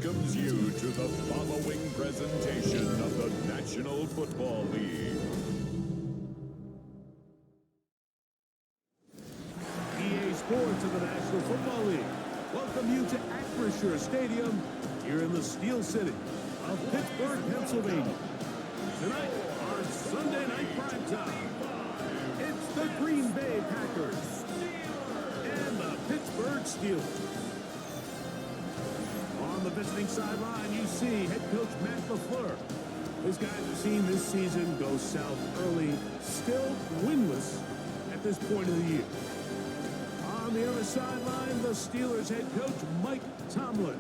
welcomes you to the following presentation of the National Football League. EA Sports of the National Football League welcome you to Acrisure Stadium here in the Steel City of Pittsburgh, Pennsylvania. Tonight, our Sunday night primetime, it's the Green Bay Packers and the Pittsburgh Steelers. On the visiting sideline, you see head coach Matt LaFleur. His guys have seen this season go south early, still winless at this point of the year. On the other sideline, the Steelers head coach Mike Tomlin.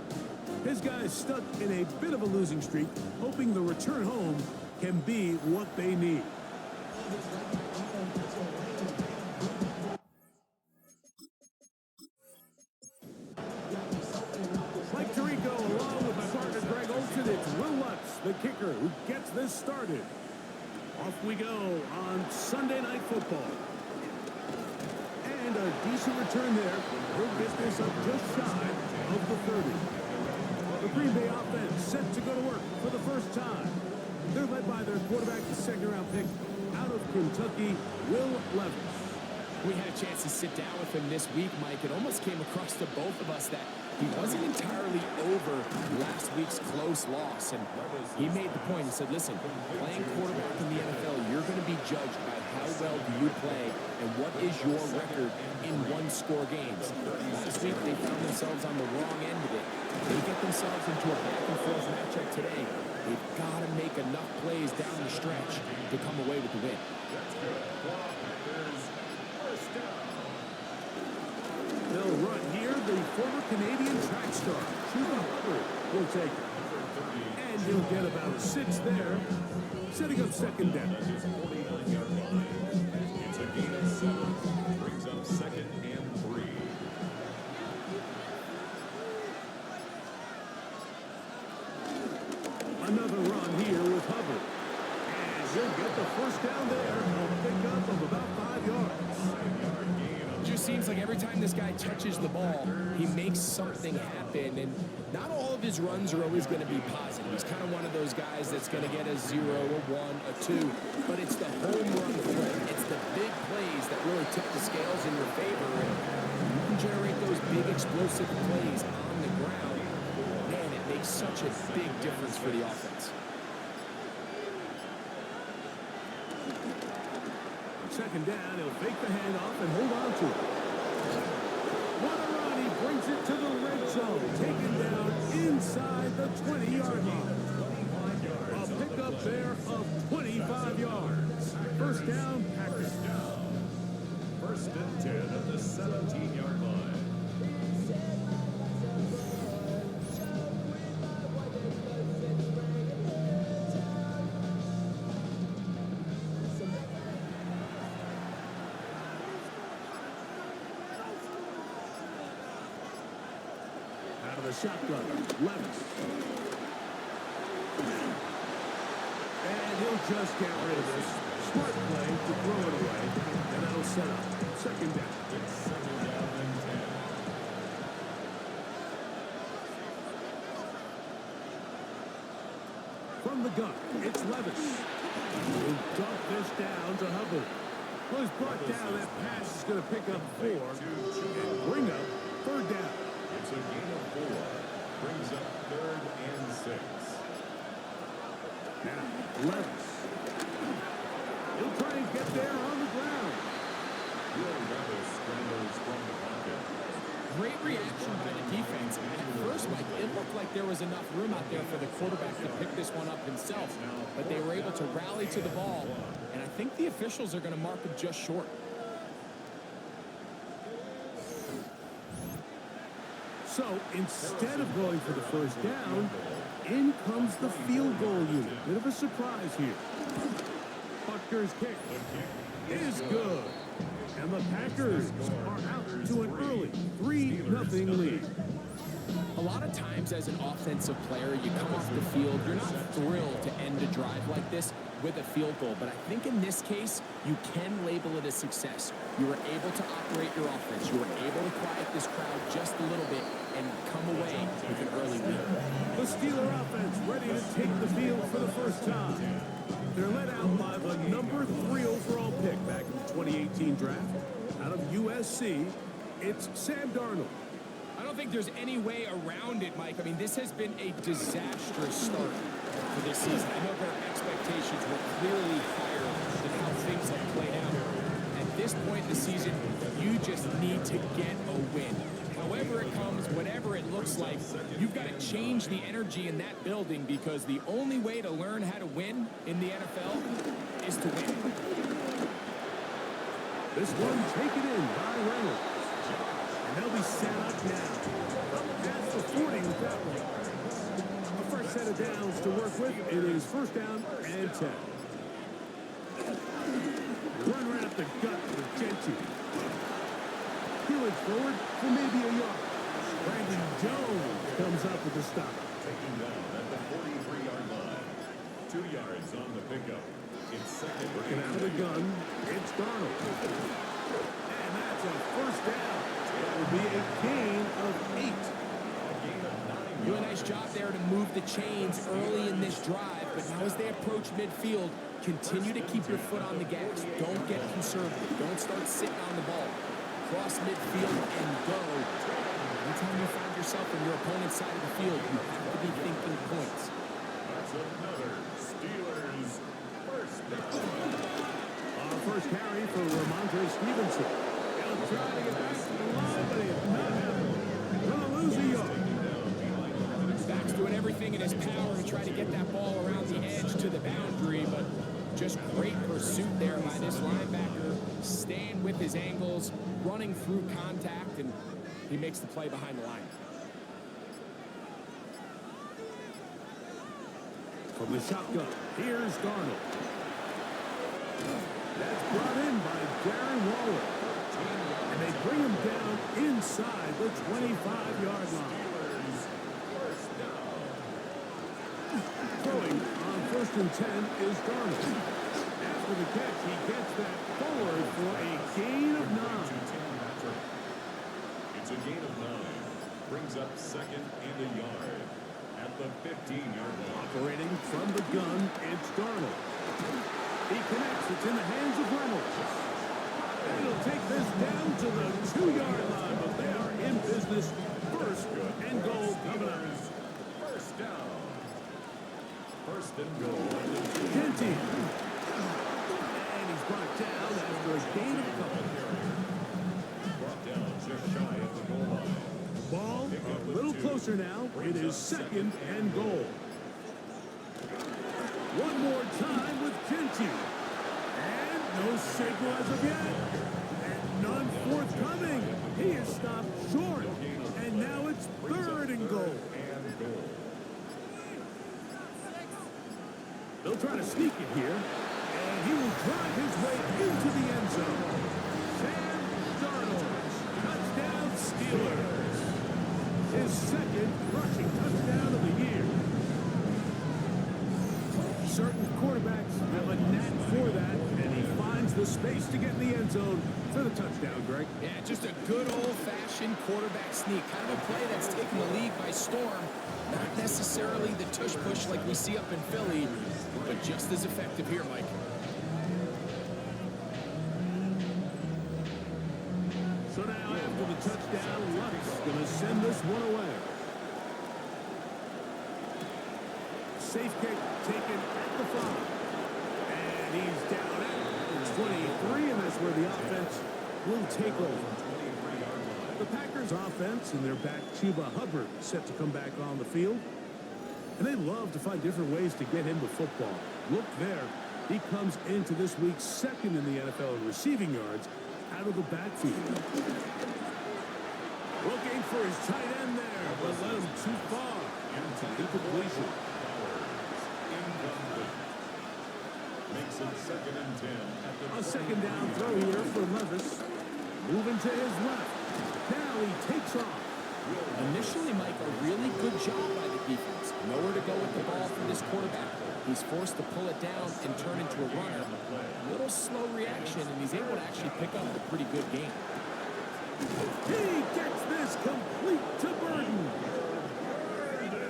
His guys stuck in a bit of a losing streak, hoping the return home can be what they need. Mike Tirico, along with my partner Greg Olson, it's Will Lutz, the kicker, who gets this started. Off we go on Sunday Night Football. And a decent return there. He'll get this up just shy of the 30. The Green Bay offense set to go to work for the first time. They're led by their quarterback, the second-round pick out of Kentucky, Will Levis. We had a chance to sit down with him this week, Mike. It almost came across to both of us that he wasn't entirely over last week's close loss. And he made the point. He said, listen, playing quarterback in the NFL, you're going to be judged by how well do you play and what is your record in one-score games. Last week, they found themselves on the wrong end of it. They get themselves into a back-and-forth matchup today. They've got to make enough plays down the stretch to come away with the win. They'll run here. The former Canadian track star, Chuba Hubbard, will take it. And he'll get about a 6 there, setting up second down. It's a gain of 7, brings up 2nd and 3. Another run here with Hubbard. And he'll get the first down there. A pickup of about 5 yards. Just seems like every time this guy touches the ball, he makes something happen. And not all of his runs are always going to be positive. He's kind of one of those guys that's going to get a 0, a 1, a 2. But it's the home run play. It's the big plays that really tip the scales in your favor. And you can generate those big explosive plays on the ground. Man, it makes such a big difference for the offense. Second down, he'll fake the handoff and hold on to it. What a run, he brings it to the red zone, taken down inside the 20-yard line. A pickup there of 25 yards. First down, Packers. 1st and 10 at the 17-yard line. The shotgun, Levis. And he'll just get rid of this. Smart play to throw it away. And that'll set up second down. It's 2nd down and 10. From the gun, it's Levis. He'll dump this down to Hubbard. Well, he's brought down. That pass is going to pick up 4 and bring up 3rd down. It's a gain of 4, brings up 3rd and 6. Now, Levis. He'll try and get there on the ground. Will Levis scrambles from the pocket. Great reaction by the defense. At first, Mike, it looked like there was enough room out there for the quarterback to pick this one up himself. But they were able to rally to the ball. And I think the officials are going to mark him just short. So instead of going for the first down, in comes the field goal unit. Bit of a surprise here. Butker's kick is good. And the Packers are out to an early 3-0 lead. A lot of times as an offensive player, you come off the field, you're not thrilled to end a drive like this with a field goal. But I think in this case, you can label it a success. You were able to operate your offense. You were able to quiet this crowd just a little bit and come away with an early lead. The Steeler offense ready to take the field for the first time. They're led out by the number 3 overall pick back in the 2018 draft. Out of USC, it's Sam Darnold. I don't think there's any way around it, Mike. I mean, this has been a disastrous start for this season. I know their expectations were clearly higher than how things have played out. At this point in the season, you just need to get a win. However it comes, whatever it looks like, you've got to change the energy in that building because the only way to learn how to win in the NFL is to win. This one taken in by Reynolds. And they'll be set up now. Up past the 40 with that one. A first set of downs to work with. It is first down and 10. Run right up the gut with Gentry. Peeling forward for maybe a yard. Brandon Jones comes up with the stop. Taken down at the 43-yard line. 2 yards on the pickup. It's second. Working out of the gun, it's Darnold. And that's a first down. It will be a gain of 8. Do a nice job there to move the chains early in this drive, but now as they approach midfield, continue to keep your foot on the gas. Don't get conservative. Don't start sitting on the ball. Cross midfield and go. Anytime you find yourself on your opponent's side of the field, you have to be thinking points. That's another Steelers first down. First carry for Ramondre Stevenson. He'll try to get back to the line, but it's not happening. Gonna lose a yard. Back's doing everything in his power to try to get that ball around the edge to the boundary, but just great pursuit there by this linebacker, staying with his angles, running through contact, and he makes the play behind the line. From the shotgun, here's Darnold. That's brought in by Darren Waller. And they bring him down inside the 25-yard line. Throwing on first and 10 is Darnold. After the catch, he gets that forward for a gain of 9. It's a gain of 9. Brings up second and a yard at the 15-yard line. Operating from the gun, it's Darnold. He connects. It's in the hands of Reynolds. And he'll take this down to the 2-yard line, but they are in business. First and goal coming up. First down. First and goal. Genty. And he's brought down after a gain of a couple. Brought down just shy of the goal line. Ball a little closer now. It is second and goal. One more time with Genty. And no signal as of yet. And none forthcoming. He is stopped short. And now it's third and goal. They'll try to sneak it here. And he will drive his way into the end zone. Sam Darnold. Touchdown Steelers. His second rushing touchdown of the year. Certain quarterbacks have a knack for that, and he finds the space to get in the end zone for the touchdown, Greg. Yeah, just a good old-fashioned quarterback sneak. Kind of a play that's taken the league by storm. Not necessarily the tush-push like we see up in Philly, but just as effective here, Mike. So now after the touchdown, Luck's going to send this one away. Safe kick taken at the 5. And he's down at 23, and that's where the offense will take over. The Packers offense and their back Chuba Hubbard set to come back on the field. And they love to find different ways to get him the football. Look there. He comes into this week second in the NFL in receiving yards out of the backfield. Looking for his tight end there, but led him too far. Incompletion. Makes it second and 10 at the A second down throw here for Levis. Moving to his left. Now he takes off. Initially, Mike, a really good job by the defense. Nowhere to go with the ball for this quarterback. He's forced to pull it down and turn into a runner. A little slow reaction, and he's able to actually pick up a pretty good game. He gets this complete to Burton.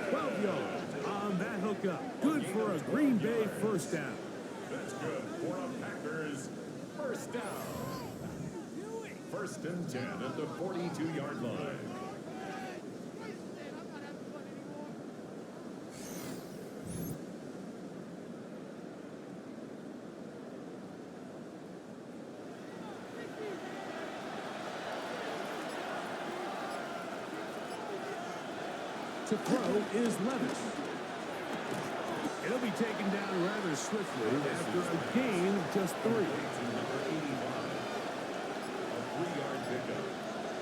12 yards on that hookup. Good for a Green Bay first down. That's good for a Packers first down. First and 10 at the 42-yard line. To throw is Levis. It'll be taken down rather swiftly after a gain of just 3. Number 85. A 3-yard pickup.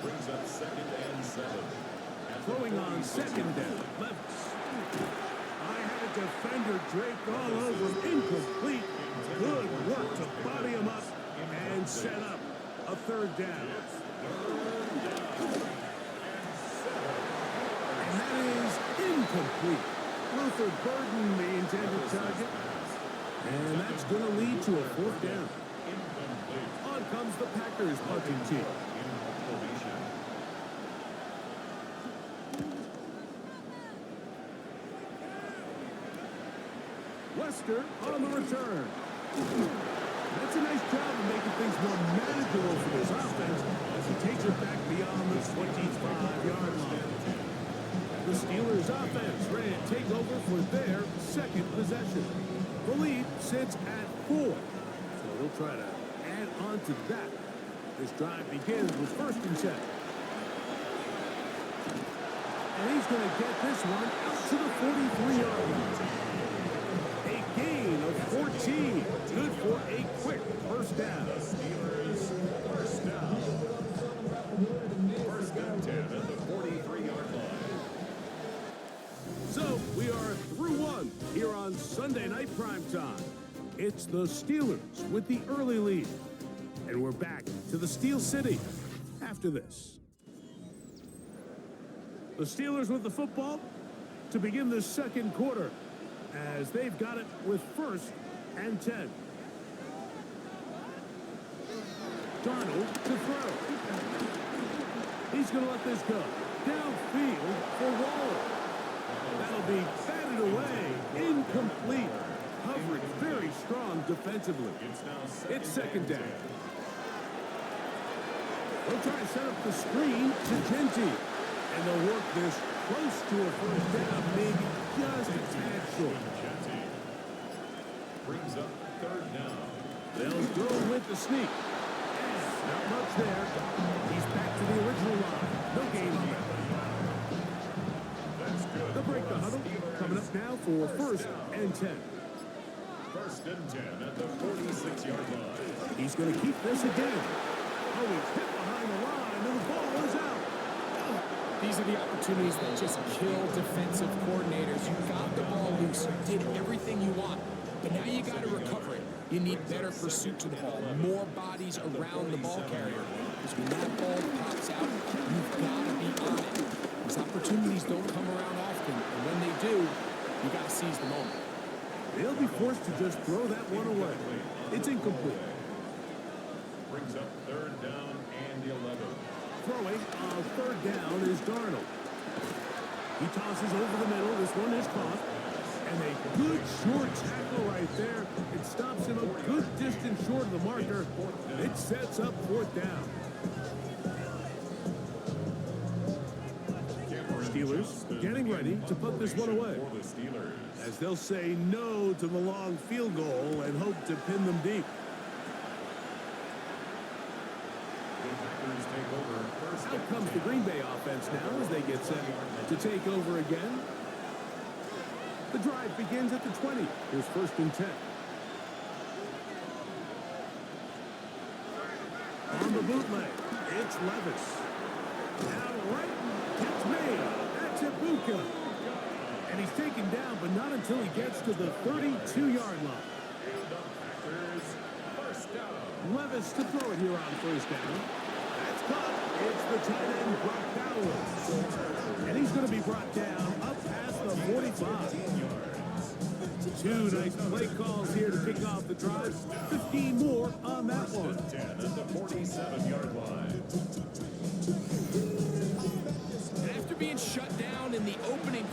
Brings up 2nd and 7. Throwing on 2nd down. Levis. I had a defender draped all over. Incomplete. Good work to body him up and set up a 3rd down. And that is incomplete. Luther Burden, the intended target. And that's going to lead to a 4th down. On comes the Packers punting team. Lester on the return. That's a nice job of making things more manageable for this offense as he takes it back beyond the 25-yard line. The Steelers offense ready to take over for their 2nd possession. The lead sits at 4. So they'll try to add on to that. This drive begins with 1st and 10. And he's going to get this one out to the 43-yard line. A gain of 14. Good for a quick first down. Steelers first down. First and 10 at the 43-yard line. So we are through 1 here on Sunday Night Primetime. It's the Steelers with the early lead. And we're back to the Steel City after this. The Steelers with the football to begin the 2nd quarter as they've got it with 1st and 10. Donald to throw. He's going to let this go. Downfield for Waller. That'll be batted away. Incomplete. Coverage very strong defensively. It's 2nd down. They'll try to set up the screen to Genty. And they'll work this close to a 1st down, maybe just a tad short. Brings up 3rd down. They'll go with the sneak. And not much there. He's back to the original line. No gain on that. They'll break the huddle. Coming up now for 1st and 10. 1st and 10 at the 46-yard line. He's going to keep this again. Oh, he's hit behind the line, and the ball is out. These are the opportunities that just kill defensive coordinators. You got the ball loose. You did everything you want. But now you got to recover it. You need better pursuit to the ball. More bodies around the ball carrier. Because when that ball pops out, you've got to be on it. These opportunities don't come around often. And when they do, you got to seize the moment. They'll be forced to just throw that one away. It's incomplete. Brings up 3rd down and 11. Throwing on 3rd down is Darnold. He tosses over the middle. This one is caught. And a good short tackle right there. It stops him a good distance short of the marker. It sets up 4th down. Steelers getting ready to put this one away. As they'll say no to the long field goal and hope to pin them deep. Out comes the Green Bay offense now as they get set to take over again. The drive begins at the 20. Here's 1st and 10. On the bootleg, it's Levis. Now right, it's made. That's Ibuka. And he's taken down, but not until he gets to the 32-yard line. Levis to throw it here on 1st down. That's caught. It's the tight end, Brock Bowers. And he's going to be brought down up past the 45. 2 nice play calls here to kick off the drive. 15 more on that one. 10 at the 47-yard line.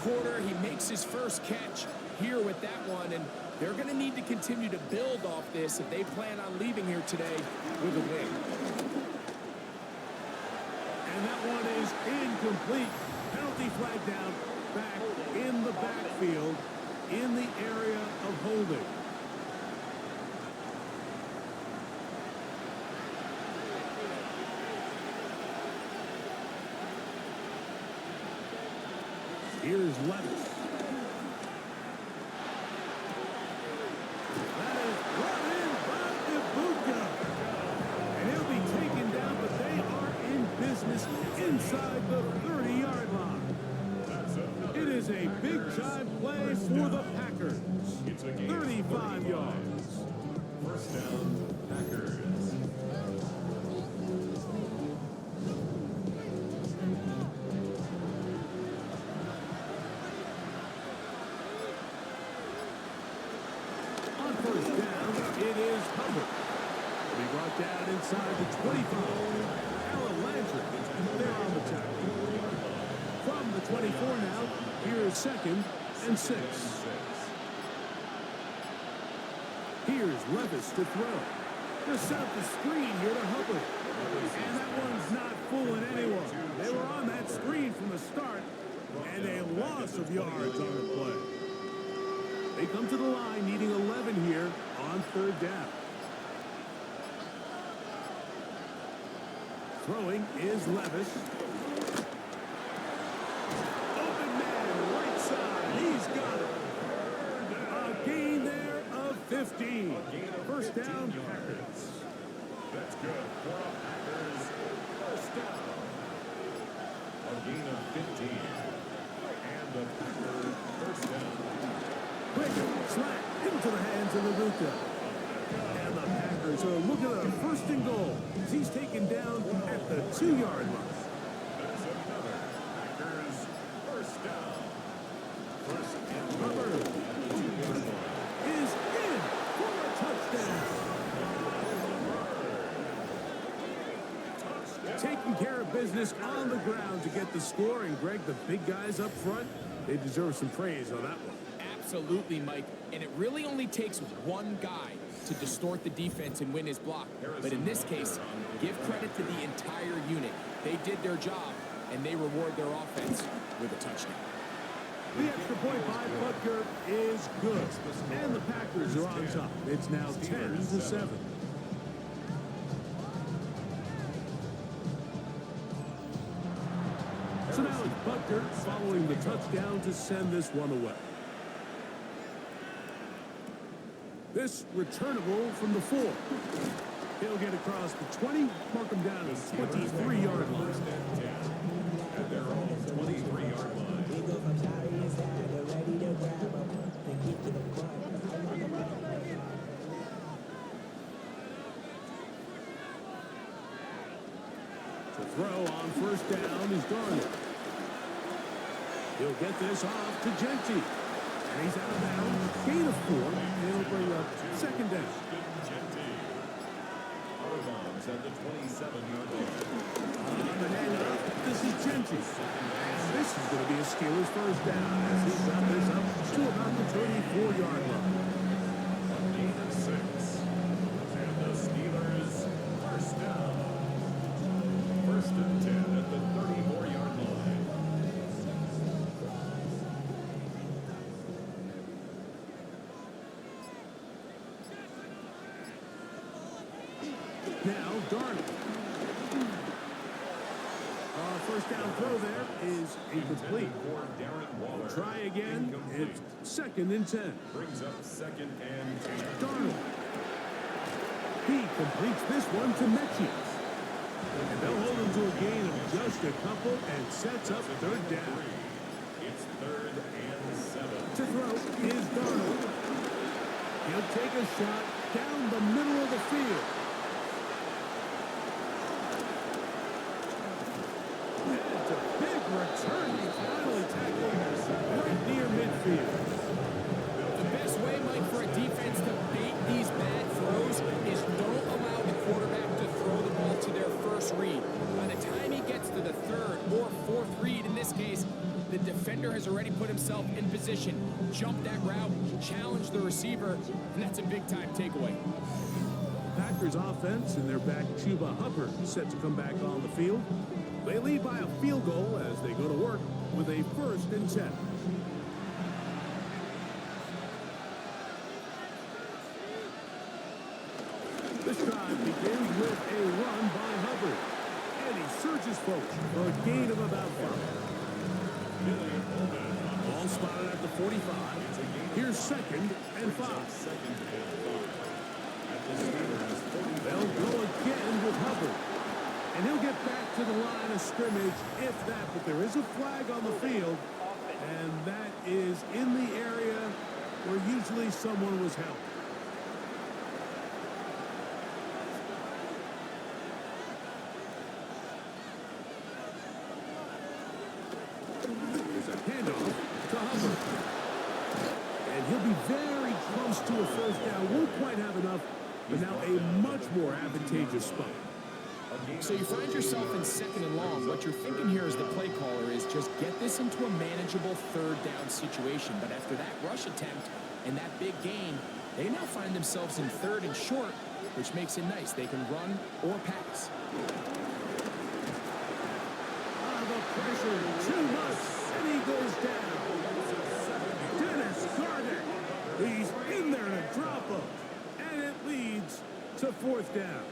quarter. He makes his first catch here with that one, and they're going to need to continue to build off this if they plan on leaving here today with a win. And that one is incomplete. Penalty flag down, back in the backfield, in the area of holding. Here's Levis. That is brought in by Ibuka. And he'll be taken down, but they are in business inside the 30-yard line. It is a big-time play for the Packers. 35 yards. First down, Packers. On first down, it is Hubbard. He brought down inside the 25. Alan Landry, they're on the tackle. From the 24 now, here is 2nd and 6. Here's Levis to throw. Just set up the screen here to Hubbard. And that one's not fooling anyone. They were on that screen from the start, and a loss of yards on the play. They come to the line needing 11 here on 3rd down. Throwing is Levis. Open man, right side. He's got it. A gain there of 15. First down, Packers. That's good for the Packers. First down. A gain of 15. And the Packers first down. Quick slant into the hands of Ibuka. And the Packers are looking at a 1st and goal. He's taken down at the 2-yard line. That's another Packers first down. First and Hubbard at the 2-yard line. is in for a touchdown. Taking care of business on the ground to get the score. And Greg, the big guys up front, they deserve some praise on that one. Absolutely, Mike. And it really only takes one guy to distort the defense and win his block. But in this case, give credit to the entire unit. They did their job, and they reward their offense with a touchdown. The extra point by Butker is good. And the Packers are on top. It's now 10-7. So now it's Butker following the touchdown to send this one away. This returnable from the 4. He'll get across the 20, mark him down at the 23-yard line. At their own 23-yard line. To throw on first down is Darnold. He'll get this off to Genty. And he's out of bounds. Gain of 4. And he'll bring up 2nd down. Out of bounds at the 27-yard line. On the handoff, this is Genty. And this is going to be a Steelers first down as he got this up to about the 34-yard line. Gain of 6. And the Steelers first down. First and 10 at the 34-yard line. Now, Darnold. First down throw there is incomplete. For Darren Waller. Try again. Incomplete. It's 2nd and 10. Brings up 2nd and 10. Darnold. He completes this one to Mechie. And they'll hold him to a gain of just a couple and sets up 3rd down. It's 3rd and 7. To throw is Darnold. He'll take a shot down the middle of the field. That's a big return. He finally tackled right near midfield. The best way, Mike, for a defense to bait these bad throws is don't allow the quarterback to throw the ball to their first read. By the time he gets to the 3rd or 4th read, in this case, the defense defender has already put himself in position, jumped that route, challenged the receiver, and that's a big-time takeaway. Packers offense and their back Chuba Hubbard set to come back on the field. They lead by a field goal as they go to work with a 1st and 10. This drive begins with a run by Hubbard. And he surges folks for a gain of about 5. Ball spotted at the 45. Here's 2nd and 5. They'll go again with Hubbard. And he'll get back to the line of scrimmage if that. But there is a flag on the field. And that is in the area where usually someone was held. There's a handoff to Hubbard. And he'll be very close to a 1st down. Won't quite have enough, but now a much more advantageous spot. So you find yourself in 2nd and long. What you're thinking here as the play caller is just get this into a manageable 3rd down situation. But after that rush attempt and that big gain, they now find themselves in 3rd and short, which makes it nice. They can run or pass. The pressure too much, and he goes down. Dennis Garner, he's in there to drop him, and it leads to 4th down.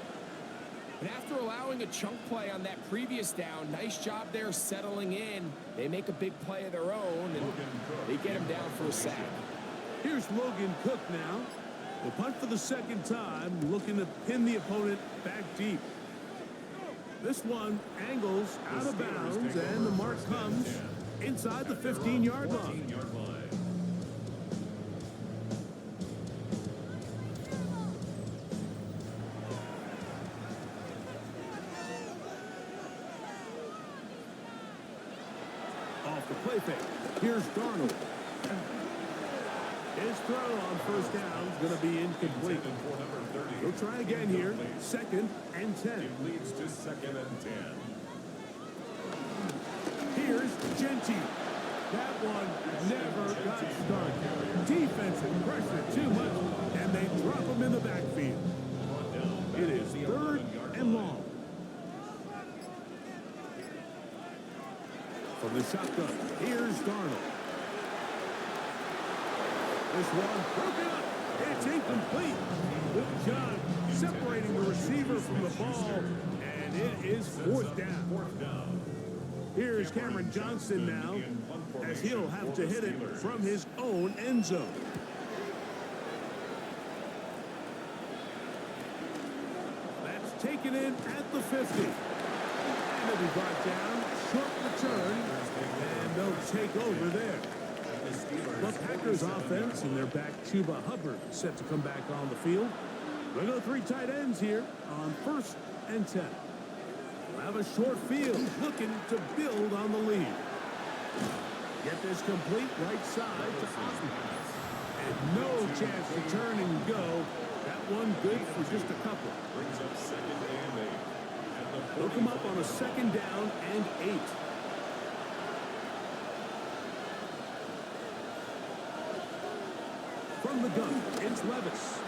And after allowing a chunk play on that previous down, nice job there settling in. They make a big play of their own, and they get him down for a sack. Here's Logan Cook now. The punt for the 2nd time, looking to pin the opponent back deep. This one angles out of bounds, and the mark comes inside the 15-yard line. Off the play fake. Here's Darnold. His throw on 1st down is going to be incomplete. He'll try again here. 2nd and 10. It leads to 2nd and 10. Here's Genty. That one never got started. Defensive pressure too much, and they drop him in the backfield. It is 3rd and long. From the shotgun, here's Darnold. This one broken up. It's incomplete. Good job separating the receiver from the ball, and it is 4th down. Here's Cameron Johnson now, as he'll have to hit it from his own end zone. That's taken in at the 50. And it'll be brought down. Short return, and they'll take over there. The Packers offense and their back Chuba Hubbard set to come back on the field. We'll go 3 tight ends here on 1st and 10. We'll have a short field looking to build on the lead. Get this complete right side to Osmond. And no chance to turn and go. That one good for just a couple. Brings up 2nd and 8. They'll come up on a 2nd down and 8. From the gun, it's Levis.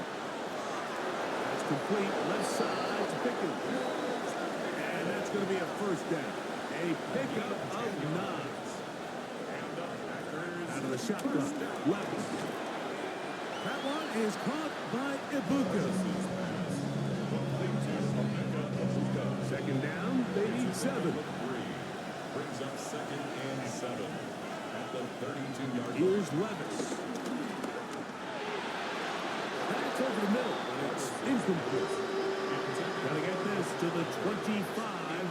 That's complete left side to Pickens. And that's going to be a 1st down. A pickup of 9. Out of the shotgun, Levis. That one is caught by Ibuka. 2nd down, they need 7. Brings up 2nd and 7 at the 32-yard line. Here's Levis. Back over the middle, but it's incomplete. Got to get this to the 25.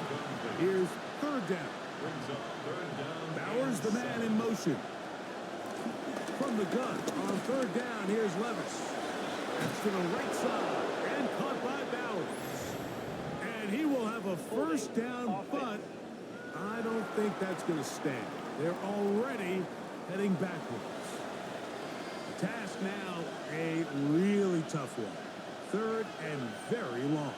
Here's 3rd down. Brings up 3rd down. Bowers the man in motion. From the gun on 3rd down, here's Levis. That's to the right side and caught by Bowers. And he will have a 1st down, but I don't think that's going to stand. They're already heading backwards. The task now, a really tough one. 3rd and very long.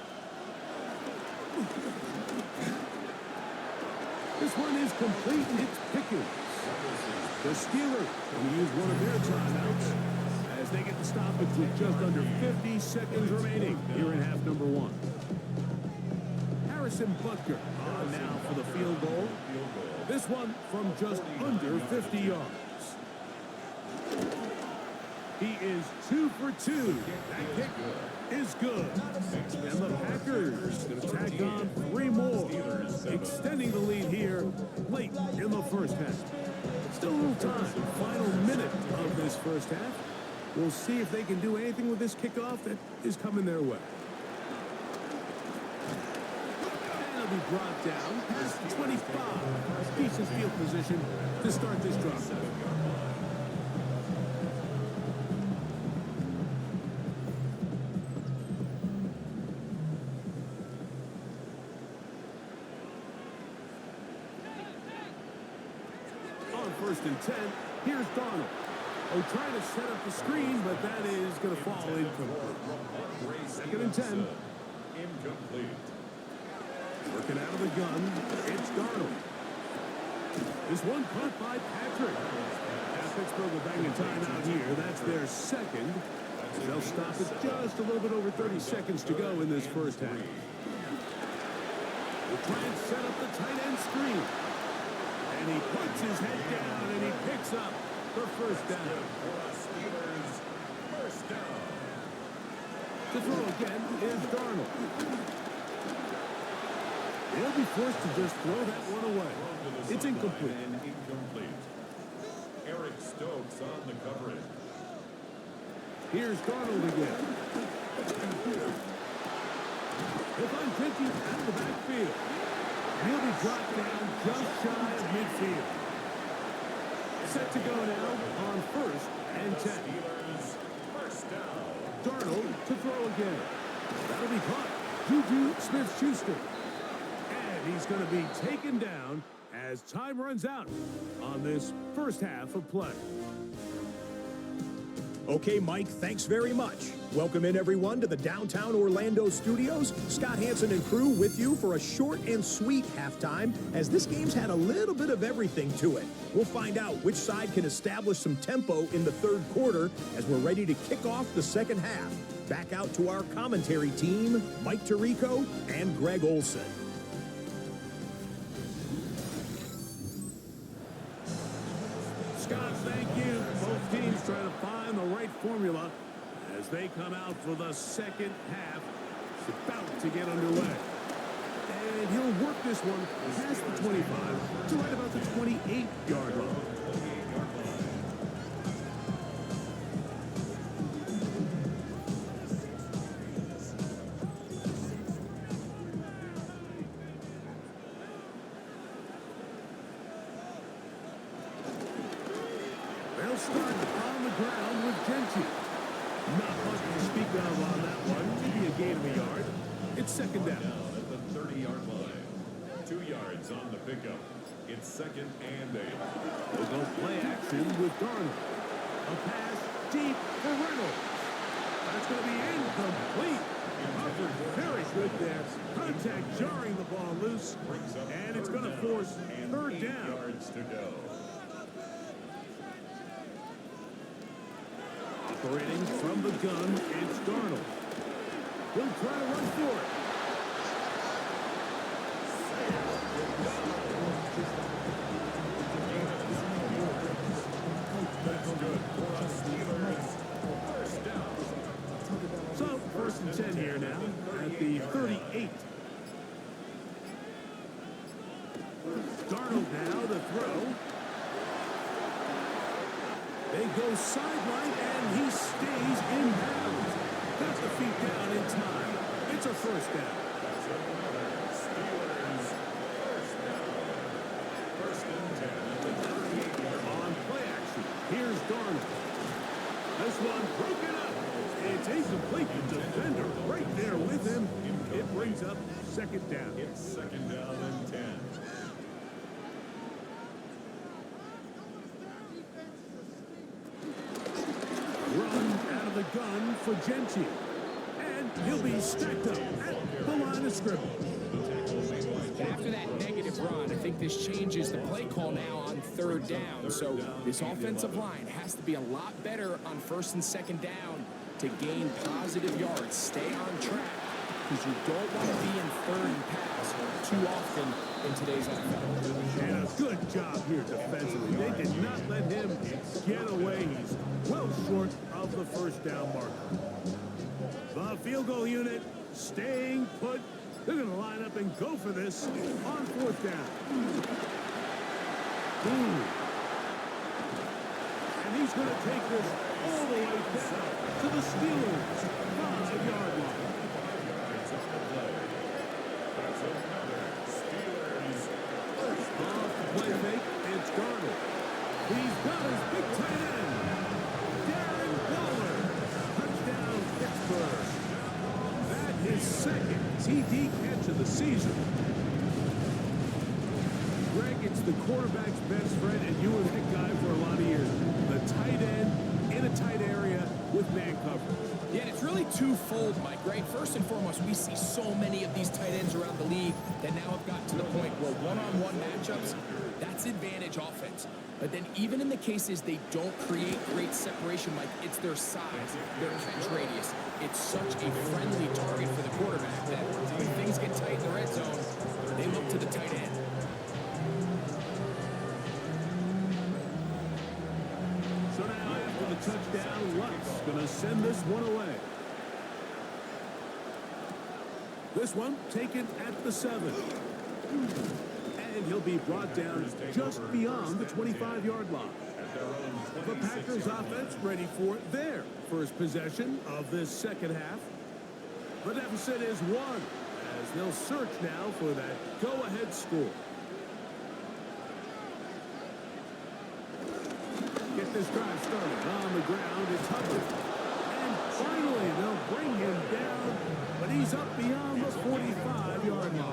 This one is complete, and it's Pickens. The Steelers going to use one of their timeouts as they get the stoppage with just under 50 seconds remaining here in half number one. Harrison Butker on now for the field goal. This one from just under 50 yards. He is 2 for 2. That kick is good. And the Packers going to tack on 3 more, extending the lead here late in the first half. Still a little time. Final minute of this first half. We'll see if they can do anything with this kickoff that is coming their way. And it'll be brought down past the 25. Decent field position to start this drive. First and 10. Here's Donald. Oh, trying to set up the screen, but that is going to fall incomplete. Second and 10. Incomplete. Working out of the gun. It's Donald. This one caught by Patrick. Now Pittsburgh will bang a timeout here. That's their second. They'll stop it just a little bit over 30 seconds to go in this first half. We'll try and set up the tight end screen. And he puts his head down, and he picks up the first down. First down. To throw again is Darnold. He'll be forced to just throw that one away. It's incomplete. Incomplete. Eric Stokes on the coverage. Here's Darnold again. He'll find Gentry out of the backfield. He'll be dropped down just shy of midfield. Set to go now on first and 10. First down. Darnold to throw again. That'll be caught. Juju Smith-Schuster. And he's going to be taken down as time runs out on this first half of play. Okay, Mike, thanks very much. Welcome in, everyone, to the downtown Orlando studios. Scott Hansen and crew with you for a short and sweet halftime, as this game's had a little bit of everything to it. We'll find out which side can establish some tempo in the third quarter as we're ready to kick off the second half. Back out to our commentary team, Mike Tirico and Greg Olson. Scott, thank you. Both teams trying to find the right formula as they come out for the second half. It's about to get underway. And he'll work this one past the 25 to right about the 28-yard line. They'll start on the ground with Gentry. Not much to speak of on that one. Maybe a gain of a yard. It's second down. At the 30-yard line. 2 yards on the pickup. It's second and 8. We'll go play action with Darnold. A pass deep for Reynolds. That's going to be incomplete. Covered very good there. Contact jarring the ball loose. And it's going to force third down. Yards to go. Operating from the gun, it's Darnold. He'll try to run for it. That's good for us Steelers. First down. So, first and 10 here now at the 38. Darnold now to throw. They go sideline, and he stays in bounds. Got the feet down in time. It's a first down. Steelers. First down. First and 10 at the 38-yard line. On play action, here's Darnold. This one broken up. It's incomplete. The defender right there with him. It brings up second down. It's second down and 10. Run out of the gun for Gentry. And he'll be stacked up at the line of scrimmage. After that negative effective run. I think this changes the play call now on third down. So this offensive line has to be a lot better on first and second down to gain positive yards. Stay on track because you don't want to be in third and pass too often in today's NFL. And a good job here defensively. They did not let him get away. He's well short of the first down marker. The field goal unit staying put. They're going to line up and go for this on fourth down. And he's going to take this all the way down to the Steelers' 5-yard line. Off the play fake, it's Darnold. He's got his big tight end, Darren Waller. Touchdown, Pittsburgh. That is second TD catch of the season. Greg, it's the quarterback's best friend, and you were that guy for a lot of years. The tight end in a tight area with man coverage. Yeah, and it's really twofold, Mike, right? First and foremost, we see so many of these tight ends around the league that now have gotten to the point where one-on-one matchups, that's advantage offense. But then even in the cases they don't create great separation, Mike, it's their size, their catch radius. It's such a friendly target for the quarterback that when things get tight in the red zone, they look to the tight end. So now after the touchdown, Lutz going to send this one away. This one taken at the 7. And he'll be brought down just beyond the 25-yard line. The Packers offense ready for their first possession of this second half. The deficit is 1 as they'll search now for that go-ahead score. Get this drive started on the ground. It's Hubbard. And finally, they'll bring him down, but he's up beyond the 45-yard line.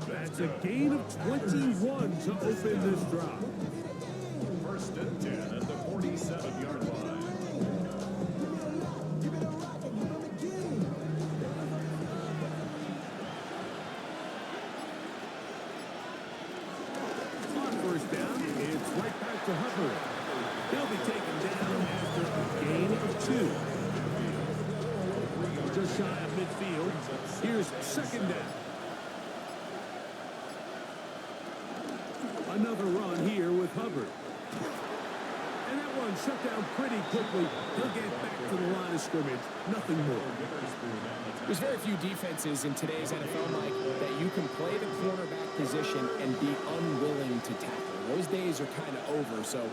That's a gain of 21 to open this drive. First and 10 at the 47-yard line. On first down, it's right back to Hubbard. He'll be taken down after a gain of 2. Just shy of midfield. Here's second down. Another run here with Hubbard. And that one shut down pretty quickly. He'll get back to the line of scrimmage. Nothing more. There's very few defenses in today's NFL, Mike, that you can play the cornerback position and be unwilling to tackle. Those days are kind of over, so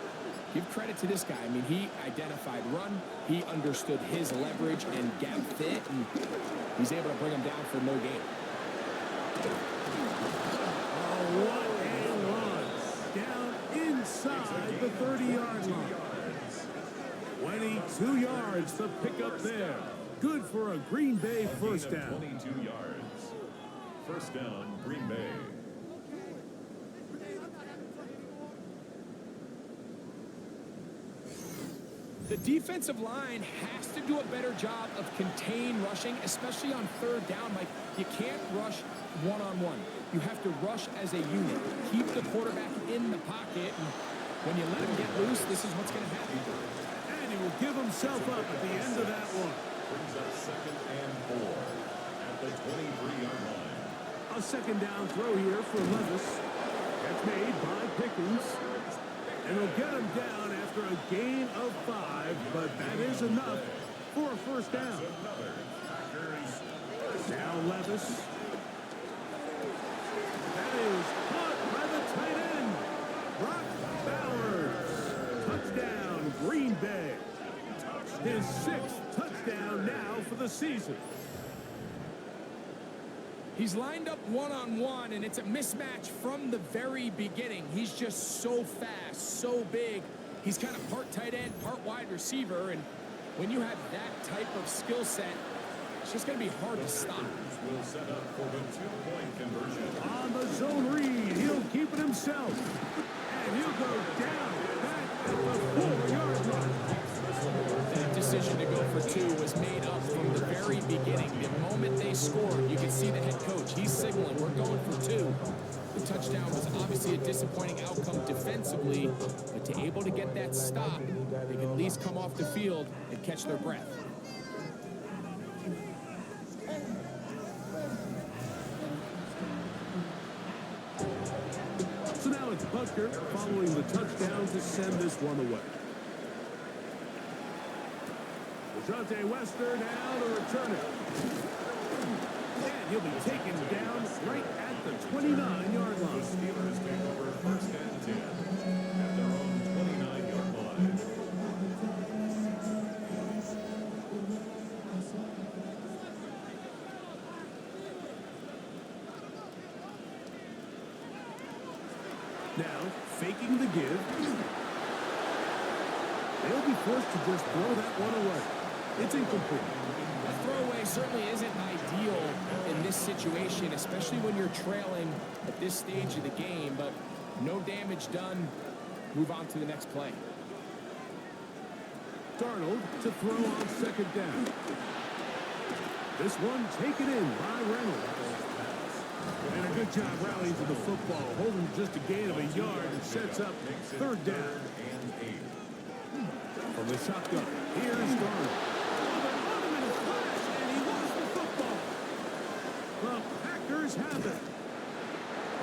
give credit to this guy. I mean, he identified run, he understood his leverage and gap fit, and he's able to bring him down for no gain. Oh, what a run. Down inside the 30-yard line. 22 yards to pick up there. Good for a Green Bay first down. 22 yards. First down, Green Bay. The defensive line has to do a better job of contain rushing, especially on third down. Like, you can't rush one-on-one. You have to rush as a unit. Keep the quarterback in the pocket, and when you let him get loose, this is what's going to happen. And he will give himself up at the end of that one. Brings up second and 4 at the 23-yard line. A second down throw here for Levis. That's made by Pickens. And he'll get him down after a gain of 5, but that is enough for a first down. Now Levis. That is caught by the tight end, Brock Bowers. Touchdown, Green Bay. His 6th touchdown now for the season. He's lined up one-on-one, and it's a mismatch from the very beginning. He's just so fast, so big. He's kind of part tight end, part wide receiver, and when you have that type of skill set, it's just going to be hard to stop. Will set up for the 2-point conversion. On the zone read, he'll keep it himself. And he'll go down back at the 4-yard line. That decision to go for 2 was made up from the very beginning. The moment they scored, you could see the head coach. He's signaling, we're going for 2. the touchdown was obviously a disappointing outcome defensively, but to able to get that stop, they can at least come off the field and catch their breath. So now it's Butker following the touchdown to send this one away. Dejounte Wester now to return it. And he'll be taken down right at the 29-yard line. Steelers take over first and 10 at their own 29-yard line. Now, faking the give. They'll be forced to just throw that one away. It's incomplete. A throwaway certainly isn't ideal in this situation, especially when you're trailing at this stage of the game, but no damage done. Move on to the next play. Darnold to throw on second down. This one taken in by Reynolds. And a good job rallying to the football, holding just a gain of a yard and sets up third down. From the shotgun, here's Darnold. And he lost the football. The Packers have it.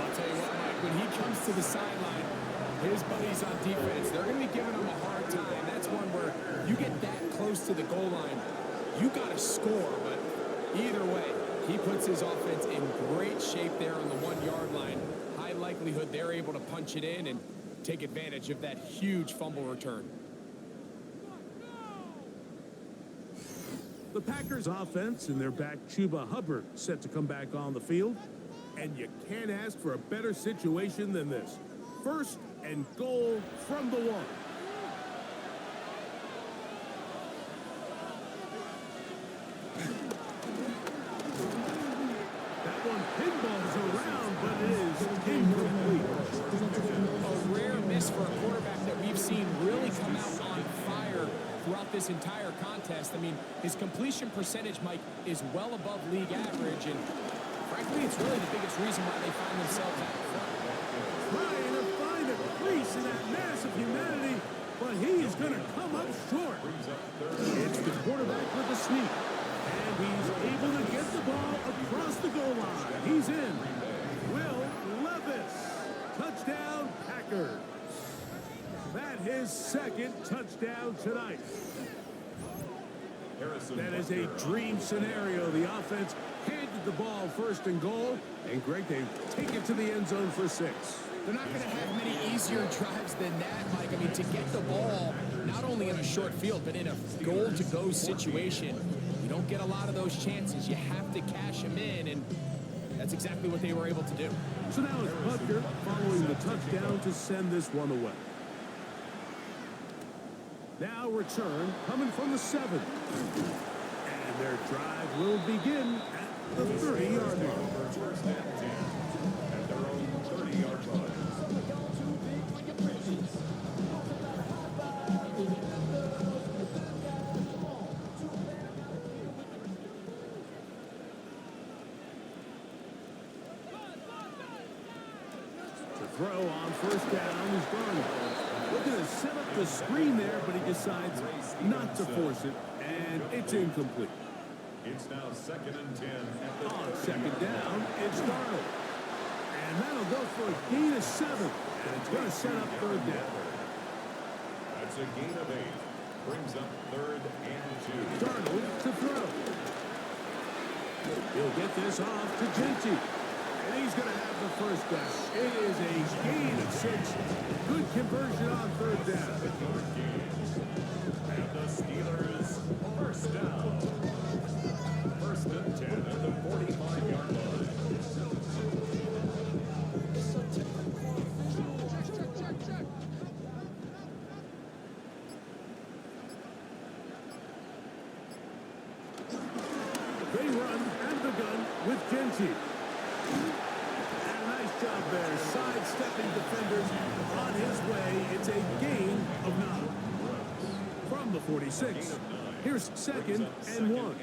I'll tell you what, Mike, when he comes to the sideline, his buddies on defense, they're going to be giving him a hard time. That's one where you get that close to the goal line, you got to score. But either way, he puts his offense in great shape there on the 1-yard line. High likelihood they're able to punch it in and take advantage of that huge fumble return. The Packers offense and their back Chuba Hubbard set to come back on the field. And you can't ask for a better situation than this. First and goal from the 1. That one pinballs around, but it is incomplete. A rare miss for a quarterback that we've seen really come out on fire throughout this entire contest. I mean, his completion percentage, Mike, is well above league average, and frankly, it's really the biggest reason why they find themselves out front. Trying to find a crease in that mass of humanity, but he is going to come up short. It's the quarterback with the sneak, and he's able to get the ball across the goal line. He's in. Will Levis. Touchdown, Packers. That his second touchdown tonight. That is a dream scenario. The offense handed the ball first and goal, and Greg, they take it to the end zone for 6. They're not going to have many easier drives than that, Mike. I mean, to get the ball, not only in a short field, but in a goal-to-go situation, you don't get a lot of those chances. You have to cash them in, and that's exactly what they were able to do. So now it's Butker following the touchdown to send this one away. Now return coming from the 7. And their drive will begin at the 30-yard line. First and 10 at their own 30-yard line. To throw on first down is Darnold. Looking to set up the screen there, but he decides not to force it, and it's incomplete. It's now second and 10 at the On second down, it's Darnold. And that'll go for a gain of 7, and it's going to set up third down. That's a gain of 8. Brings up third and 2. Darnold to throw. He'll get this off to Genty. And he's going to have the first down. It is a gain of 6. Good conversion on third down. And the Steelers first down. First and 10 at the 45-yard line. They run and the gun with Genty. And a nice job there, sidestepping defenders on his way. It's a gain of 9. From the 46, here's second and 1.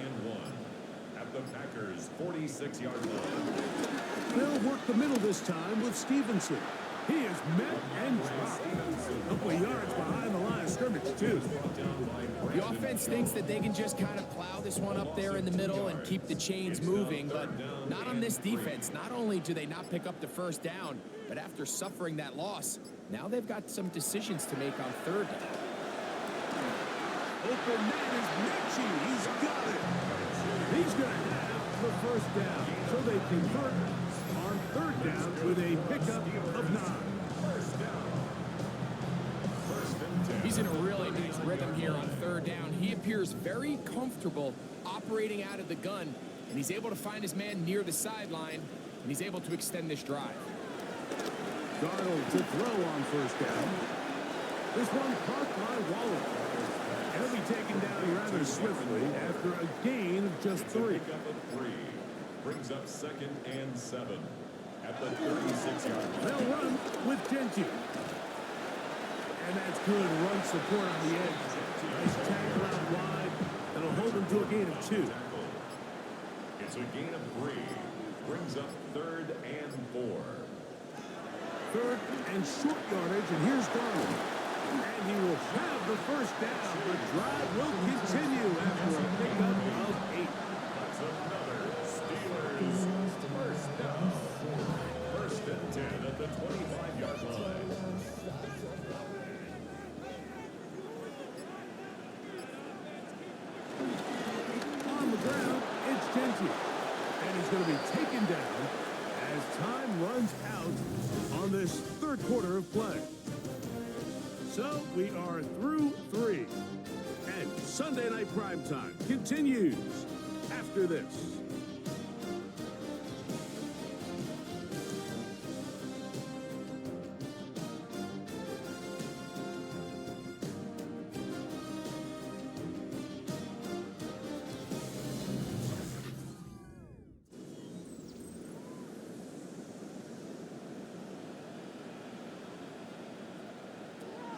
At the Packers' 46-yard line. They'll work the middle this time with Stevenson. He is met and dropped. A couple of yards behind the line of scrimmage, too. The offense thinks that they can just kind of plow this one up there in the middle and keep the chains moving, but not on this defense. Not only do they not pick up the first down, but after suffering that loss, now they've got some decisions to make on third down. Open man is Mechie. He's got it. He's going to have the first down, so they convert on third down with a pickup of 9. He's in a really nice rhythm here on third down. He appears very comfortable operating out of the gun, and he's able to find his man near the sideline, and he's able to extend this drive. Darnold to throw on first down. This one caught by Waller. And he'll be taken down rather swiftly after a gain of just 3. Pickup of 3. Brings up 2nd and 7 at the 36-yard line. They'll run with Gentry. And that's good run support on the edge. Nice tackle out wide. That'll hold them to a gain of 2. It's a gain of 3. Brings up 3rd and 4. 3rd and short yardage, and here's Darnold. And he will have the first down. The drive will continue after a pickup of 8. That's another Steelers first down. 1st and 10 at the 25-yard line. On the ground, it's Gentry. And he's going to be taken down as time runs out on this third quarter of play. So we are through 3. And Sunday Night Primetime continues after this.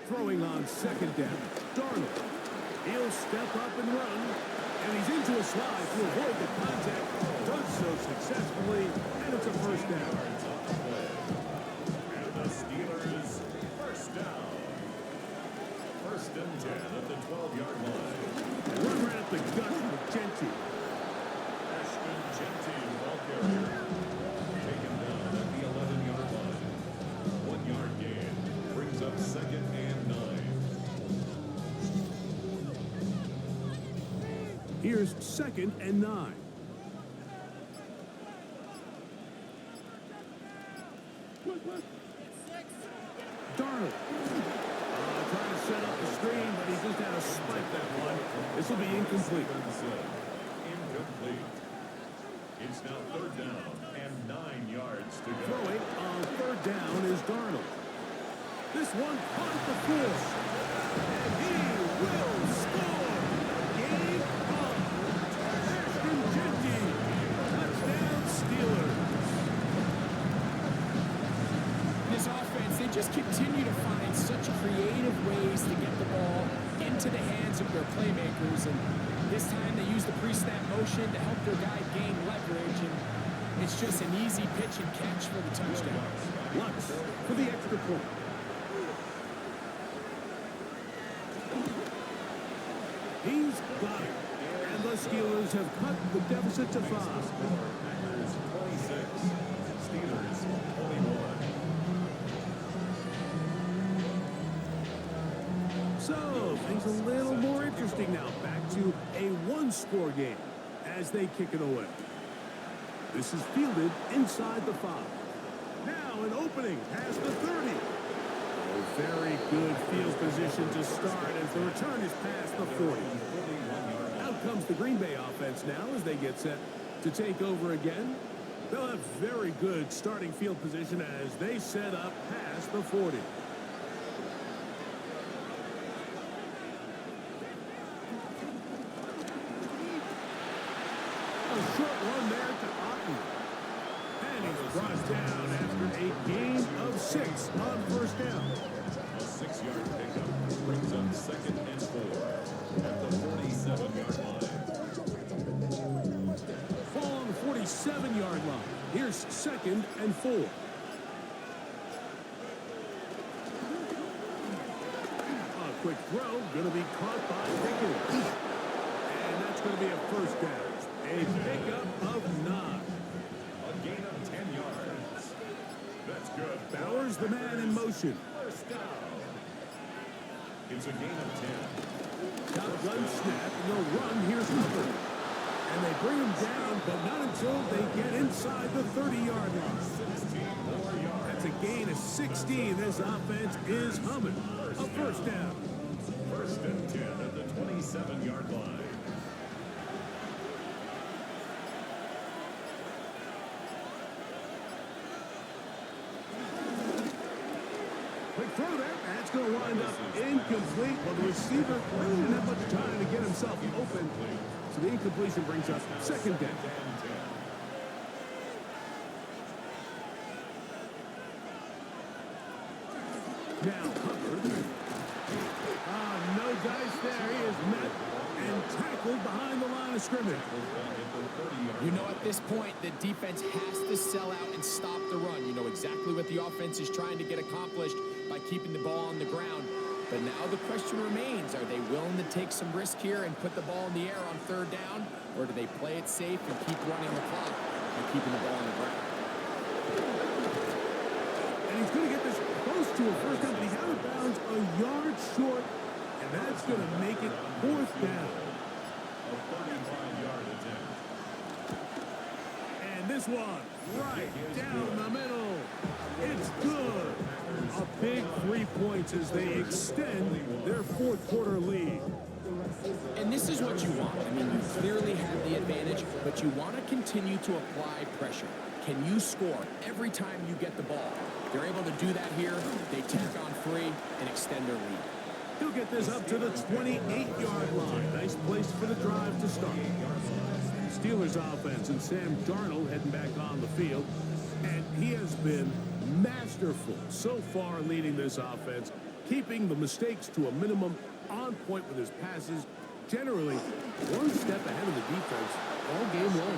Throwing on 2nd down, Darnold. He'll step up and run, and he's into a slide to avoid the contact. Does so successfully, and it's a first down. And the Steelers first down. 1st and 10 at the 12-yard line. Run right at the gut with Gentry. Ashton Gentry, ball carrier. Taken down at the 11-yard line. 1-yard gain. Brings up 2nd and 9. Here's 2nd and 9. Darnold. Trying to set up the screen, but he just had to spike that one. This will be incomplete. Incomplete. It's now 3rd down and 9 yards to go. Throwing on 3rd down is Darnold. This one caught the force. And he will score. Game on. Ashton Gentry. Touchdown Steelers. This offense, they just continue to find such creative ways to get the ball into the hands of their playmakers. And this time they use the pre-snap motion to help their guy gain leverage. And it's just an easy pitch and catch for the touchdown. Lutz for the extra point. He's got it. And the Steelers have cut the deficit to 5. Packers 26. Steelers 21. So, things a little more interesting now. Back to a one-score game as they kick it away. This is fielded inside the 5. Now an opening past the 30. Oh, very good field position to start as the return is past the 40. Out comes the Green Bay offense now as they get set to take over again. They'll have very good starting field position as they set up past the 40. A short one there to Otten. And he's brought down after a gain of 6 on first down. A 6-yard pickup brings up 2nd and 4 at the 47-yard line. Ball on the 47-yard line. Here's 2nd and 4. A quick throw, going to be caught by Pickens. And that's going to be a first down. A pickup of 9. A gain of 10 yards. That's good. Bowers, the man in motion. First down. It's a gain of 10. Shotgun snap, and they'll run. Here's Hubbard. And they bring him down, but not until they get inside the 30-yard line. 16 more yards. That's a gain of 16. This offense is humming. A first down. First and 10 at the 27-yard line. Quick throw there. That's going to wind up incomplete. Well, the receiver really didn't have much time to get himself open. So the incompletion brings us 2nd down. Now Hubbard. No dice there. He is met and tackled behind the line of scrimmage. You know, at this point, the defense has to sell out and stop the run. You know exactly what the offense is trying to get accomplished by keeping the ball on the ground. But now the question remains, are they willing to take some risk here and put the ball in the air on 3rd down? Or do they play it safe and keep running the clock by keeping the ball on the ground? And he's going to get this close to a first down, but he's out of bounds a yard short. And that's going to make it 4th down. A 35-yard attempt. And this one, right down the middle. It's good. A big 3 points as they extend their 4th quarter lead. And this is what you want. I mean, you clearly have the advantage, but you want to continue to apply pressure. Can you score every time you get the ball? They're able to do that here. They tack on 3 and extend their lead. He'll get this up to the 28-yard line. Nice place for the drive to start. Steelers offense and Sam Darnold heading back on the field. And he has been masterful so far leading this offense, keeping the mistakes to a minimum, on point with his passes, generally one step ahead of the defense all game long.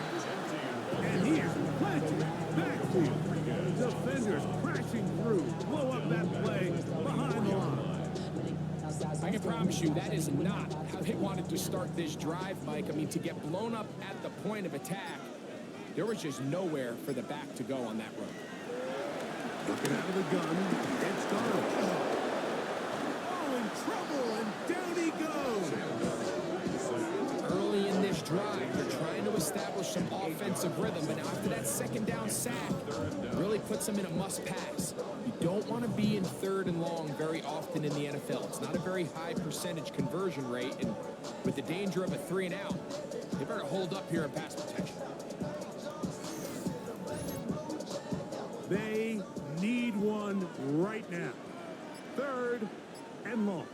And here's plenty backfield. Defenders crashing through, blow up that play behind the line. I can promise you that is not how they wanted to start this drive, Mike. I mean, to get blown up at the point of attack, there was just nowhere for the back to go on that run. Looking out of the gun, it's Darnold. Oh, in trouble, and down he goes. Early in this drive, they're trying to establish some offensive rhythm, but after that 2nd down sack, really puts them in a must-pass. You don't want to be in 3rd and long very often in the NFL. It's not a very high percentage conversion rate, and with the danger of a 3 and out, they better hold up here in pass protection. They need one right now. 3rd and long.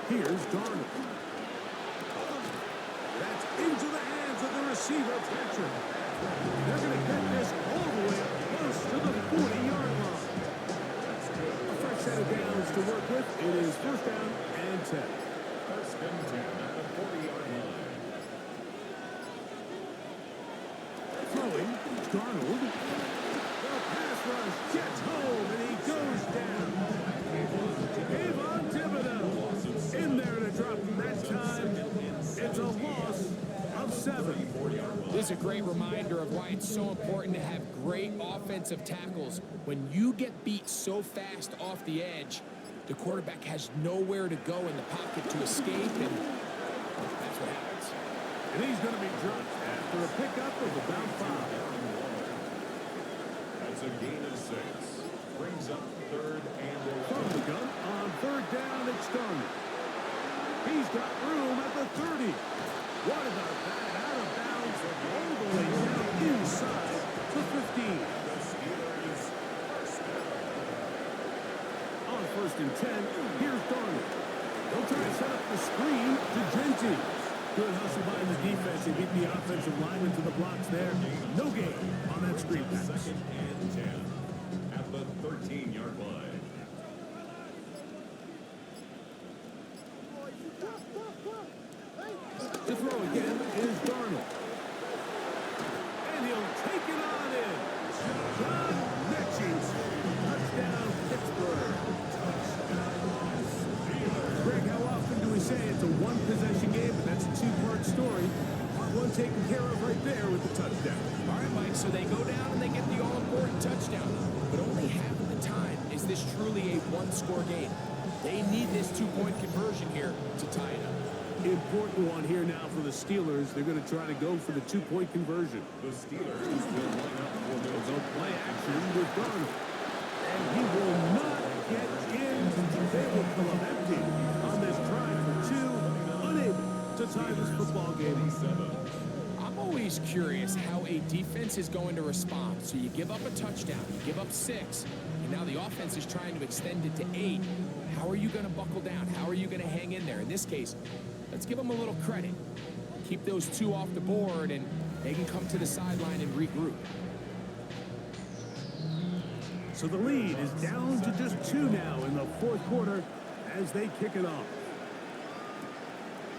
Here's Darnold. That's into the hands of the receiver, Patrick. They're going to get this all the way up close to the 40-yard line. A fresh set of downs to work with. It is 1st down and 10. First and 10 at the 40-yard line. Throwing, Darnold. The pass rush gets home, and he goes down. Avon Thibodeau in there to drop him that time. It's a loss of 7. This is a great reminder of why it's so important to have great offensive tackles. When you get beat so fast off the edge, the quarterback has nowhere to go in the pocket to escape, and that's what happens. And he's going to be dropped after a pickup of about 5. That's a gain of 6. Brings up 3rd and From the gun on 3rd down, it's Darnold. He's got room at the 30. What about that? Out of bounds all the way down inside the 15. the Steelers first down. On 1st and 10, here's Darnold. They'll try to set up the screen to Jenkins. Good hustle by the defense. They beat the offensive lineman to the blocks there. No gain on that screen pass. 2nd and 10 at the 13-yard line. To throw again is Darnold. taken care of right there with the touchdown. All right, Mike, so they go down and they get the all-important touchdown. But only half of the time is this truly a one-score game. They need this two-point conversion here to tie it up. Important one here now for the Steelers. They're going to try to go for the two-point conversion. The Steelers will line up for They'll go the play action with Gunn. And he will not get in. They will pull him empty on this try for two. Unable to tie this football game. 7. I'm always curious how a defense is going to respond. So you give up a touchdown, you give up 6, and now the offense is trying to extend it to 8. How are you going to buckle down? How are you going to hang in there? In this case, let's give them a little credit. Keep those 2 off the board, and they can come to the sideline and regroup. So the lead is down to just 2 now in the fourth quarter as they kick it off.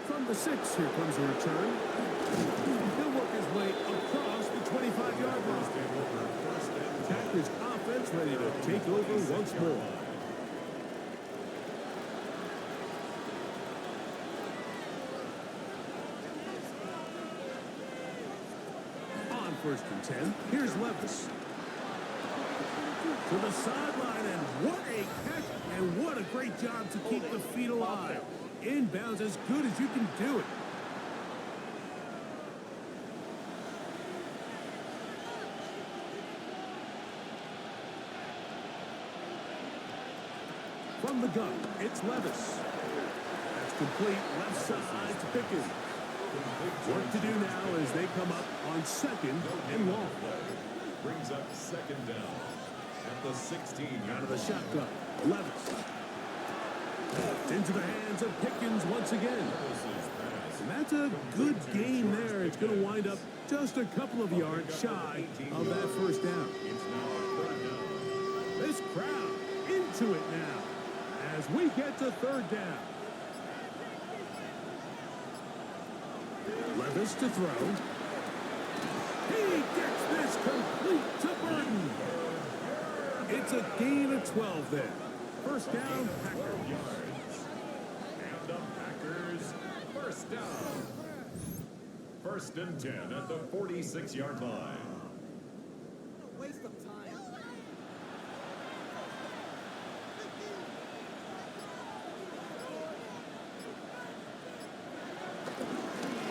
From the 6, here comes a return. He'll work his way across the 25-yard line. Packers offense ready to take over once more. On 1st and 10, here's Levis. To the sideline, and what a catch, and what a great job to keep the feet alive. Inbounds as good as you can do it. From the gun, it's Levis. That's complete left side to Pickens. Work to do now as they come up on 2nd and long. Brings up 2nd down at the 16. Out of the shotgun, Levis. Into the hands of Pickens once again. And that's a good gain there. It's going to wind up just a couple of yards shy of that 1st down. It's now 3rd down. This crowd into it now as we get to 3rd down. Levis to throw. He gets this complete to Burton. It's a gain of 12 there. 1st down, Packers. Yards. And the Packers 1st down. 1st and 10 at the 46-yard line. Waste of time.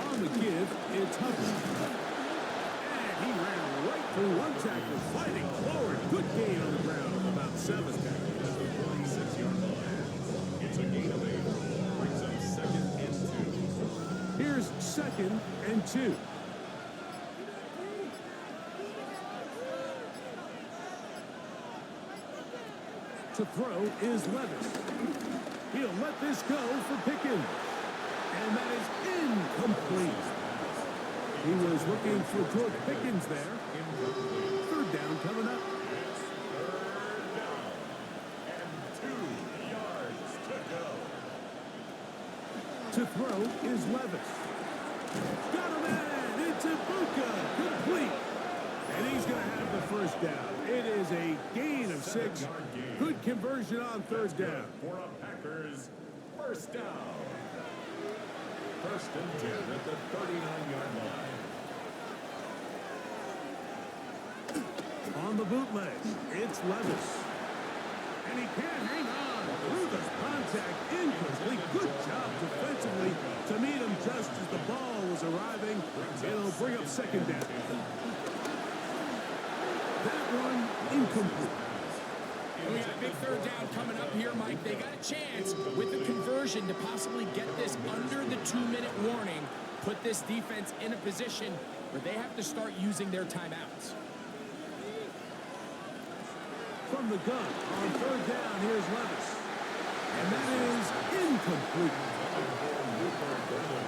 On the give, it's Hubbard. And he ran right through one tackle, fighting forward. Good gain on the ground, about 7. At the 46-yard line. It's a gain of 8. Brings up 2nd and 2. Here's 2nd and 2. To throw is Levis. He'll let this go for Pickens. And that is incomplete. He was looking for George Pickens there. 3rd down coming up. It's 3rd down. And 2 yards to go. To throw is Levis. Got him in. It's Ibuka. Complete. And he's going to have the 1st down. It is a gain of 6. 7-yard gain. Good conversion on 3rd down. For a Packers 1st down. 1st and 10 at the 39-yard line. On the bootleg, it's Levis. And he can't hang on through the contact. Incomplete. Good job defensively to meet him just as the ball was arriving. It'll bring up 2nd down. That one incomplete. And we got a big 3rd down coming up here, Mike. They got a chance with the conversion to possibly get this under the 2-minute warning, put this defense in a position where they have to start using their timeouts. From the gun, on 3rd down, here's Levis. And that is incomplete.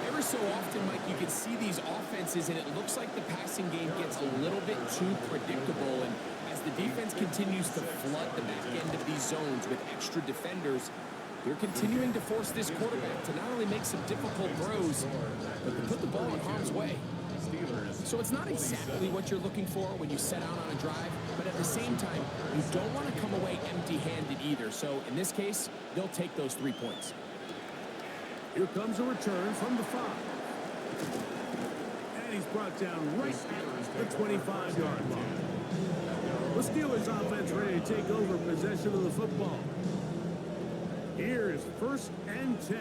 Ever so often, Mike, you can see these offenses, and it looks like the passing game gets a little bit too predictable. And as the defense continues to flood the back end of these zones with extra defenders, they're continuing to force this quarterback to not only make some difficult throws, but to put the ball in harm's way. So it's not exactly what you're looking for when you set out on a drive, but at the same time, you don't want to come away empty-handed either. So in this case, they'll take those 3 points. Here comes a return from the 5. And he's brought down right at the 25-yard line. The Steelers offense ready to take over possession of the football. Here's 1st and 10.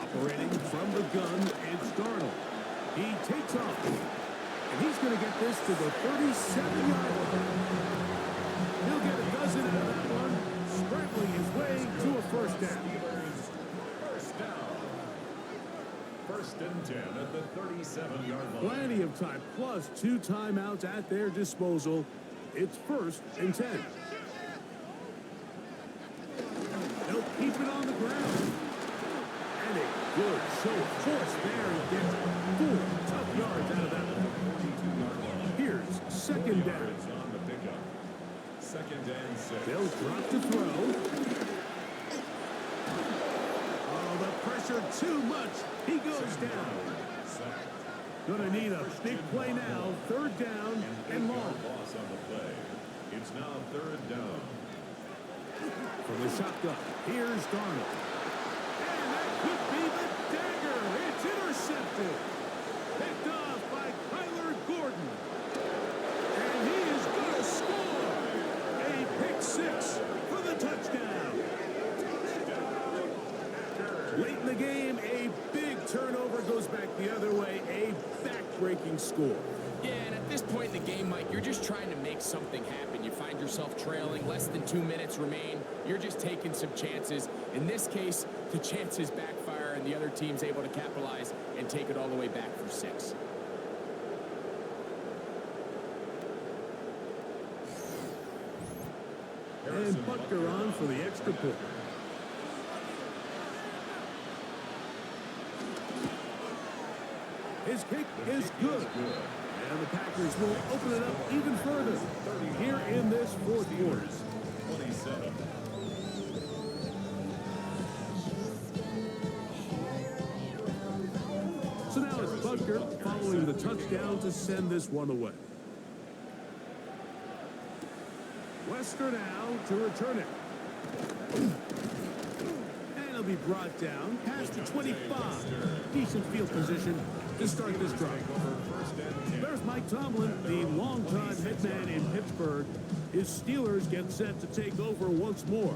Operating from the gun, it's Darnold. He takes off. And he's going to get this to the 37-yard line. He'll get a dozen out of that one, scrambling his way to a 1st down. First down. 1st and 10 at the 37-yard line. Plenty of time, plus 2 timeouts at their disposal. It's 1st and 10. They'll keep it on the ground. And a good show of force there. He gets 4 tough yards out of that one. Here's 2nd down. On the pickup. 2nd and 6. They'll drop to throw. Oh, the pressure too much. He goes down. Gonna need a big play now. 3rd down and long. Loss on the play. It's now 3rd down. From the shotgun, here's Darnold. And that could be the dagger. It's intercepted. Picked off by Kyler Gordon. And he is going to score. A pick 6 for the touchdown. Late in the game, a big turnover goes back the other way. A back-breaking score. Yeah, and at this point in the game, Mike, you're just trying to make something happen. You find yourself trailing, less than 2 minutes remain. You're just taking some chances. In this case, the chances backfire, and the other team's able to capitalize and take it all the way back for 6. And Butker on for the extra point. His kick is good. And the Packers will open it up even further here in this 4th quarter. 27. So now it's Butker following the touchdown to send this one away. Wester now to return it. And it'll be brought down past the 25. Decent field position to start this drive. There's Mike Tomlin, the longtime hitman in Pittsburgh. His Steelers get set to take over once more.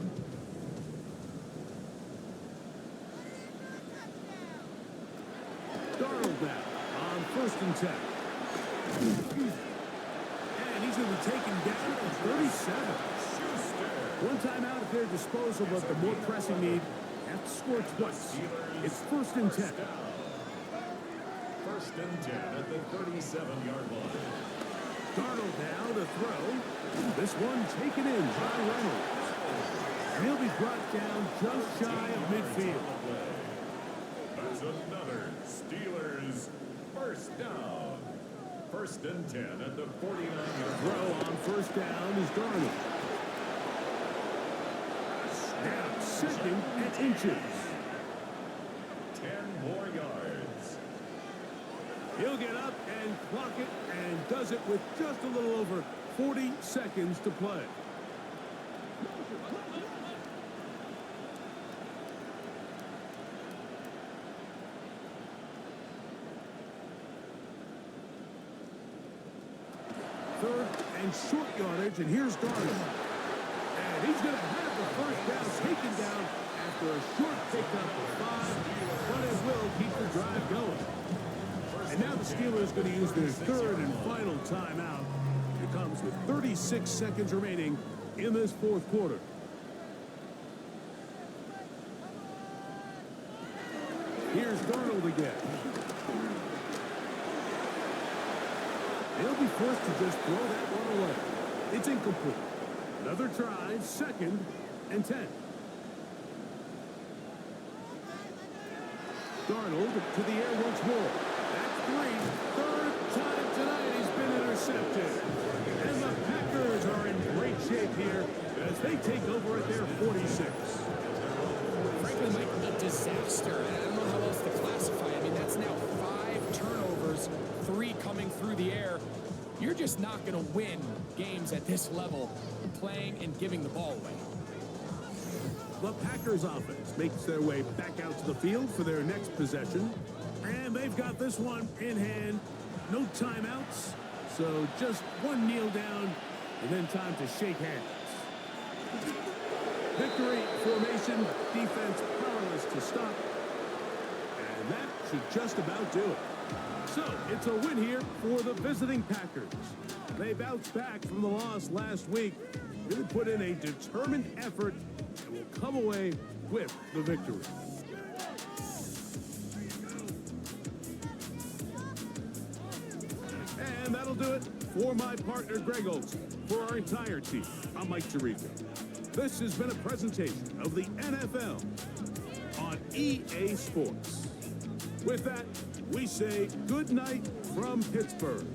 Darnold now on 1st and 10. And he's going to be taken down at 37. One timeout at their disposal, but the more pressing need, have to score twice. It's 1st and 10. 1st and 10 at the 37-yard line. Darnold now to throw. This one taken in by Reynolds. And he'll be brought down just shy of midfield. That's another Steelers 1st down. 1st and 10 at the 49-yard Throw line. on 1st down is Darnold. Now 2nd and inches. 10 more yards. He'll get up and clock it and does it with just a little over 40 seconds to play. Third and short yardage, and here's Darnold. And he's going to have the 1st down taken down after a short pickup of 5, but it will keep the drive going. And now the Steelers going to use their 3rd and final timeout. It comes with 36 seconds remaining in this 4th quarter. Here's Darnold again. He'll be forced to just throw that one away. It's incomplete. Another try, 2nd and 10. Darnold to the air once more. That's 3. 3rd time tonight he's been intercepted. And the Packers are in great shape here as they take over at their 46. Frankly, Mike, a disaster. I don't know how else to classify it. I mean, that's now 5 turnovers, 3 coming through the air. You're just not going to win games at this level playing and giving the ball away. The Packers offense makes their way back out to the field for their next possession. And they've got this one in hand. No timeouts. So just one kneel down and then time to shake hands. Victory formation, defense powerless to stop. And that should just about do it. So it's a win here for the visiting Packers. They bounced back from the loss last week, really put in a determined effort, and will come away with the victory. And that'll do it for my partner, Greg Olson. For our entire team, I'm Mike Tirico. This has been a presentation of the NFL on EA Sports. With that, we say good night from Pittsburgh.